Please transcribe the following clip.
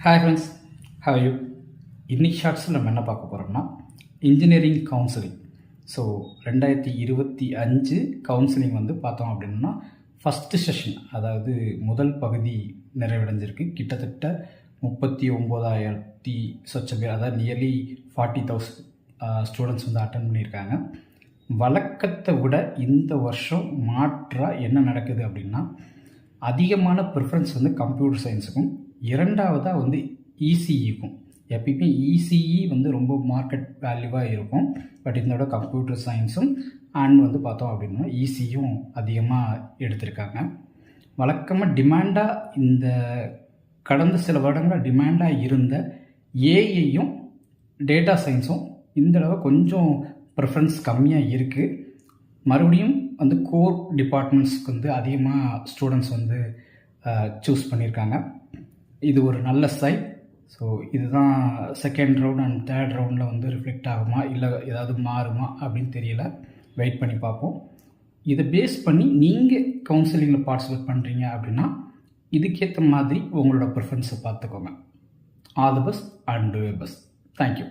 Hi friends, how you? இன்னைக்கு ஷார்ட்ஸில் நம்ம என்ன பார்க்க போகிறோம்னா இன்ஜினியரிங் கவுன்சிலிங். ஸோ 2025 கவுன்சிலிங் வந்து பார்த்தோம் அப்படின்னா ஃபஸ்ட்டு செஷன், அதாவது முதல் பகுதி நிறைவடைஞ்சிருக்கு. கிட்டத்தட்ட 39,000 சொச்ச பேர், அதாவது நியர்லி 40,000 ஸ்டூடெண்ட்ஸ் வந்து அட்டன் பண்ணியிருக்காங்க. வழக்கத்தை விட இந்த வருஷம் மாற்றாக என்ன நடக்குது அப்படின்னா, அதிகமான ப்ரிஃபரன்ஸ் வந்து கம்ப்யூட்டர் சயின்ஸுக்கும், இரண்டாவதாக வந்து இசிஇக்கும். எப்பயுமே இசிஇ வந்து ரொம்ப மார்க்கெட் வேல்யூவாக இருக்கும். பட் இதோட கம்ப்யூட்டர் சயின்ஸும் அண்ட் வந்து பார்த்தோம் அப்படின்னா இசியும் அதிகமாக எடுத்திருக்காங்க. வழக்கமாக டிமாண்டாக இந்த கடந்த சில வருடங்களாக டிமாண்டாக இருந்த ஏஐயும் டேட்டா சயின்ஸும் இந்த தடவை கொஞ்சம் ப்ரிஃபரன்ஸ் கம்மியாக இருக்குது. மறுபடியும் வந்து கோர் டிபார்ட்மெண்ட்ஸ்க்கு வந்து அதிகமாக ஸ்டூடெண்ட்ஸ் வந்து சூஸ் பண்ணியிருக்காங்க. இது ஒரு நல்ல சைட். ஸோ இதுதான் செகண்ட் ரவுண்ட் அண்ட் தேர்ட் ரவுண்டில் வந்து ரிஃப்ளெக்ட் ஆகுமா இல்லை ஏதாவது மாறுமா அப்படின்னு தெரியல. வெயிட் பண்ணி பார்ப்போம். இதை பேஸ் பண்ணி நீங்கள் கவுன்சிலிங்கில் பார்ட்டிசிபேட் பண்ணுறீங்க அப்படின்னா இதுக்கேற்ற மாதிரி உங்களோட ப்ரிஃபரன்ஸை பார்த்துக்கோங்க. All the best and two your best. Thank you.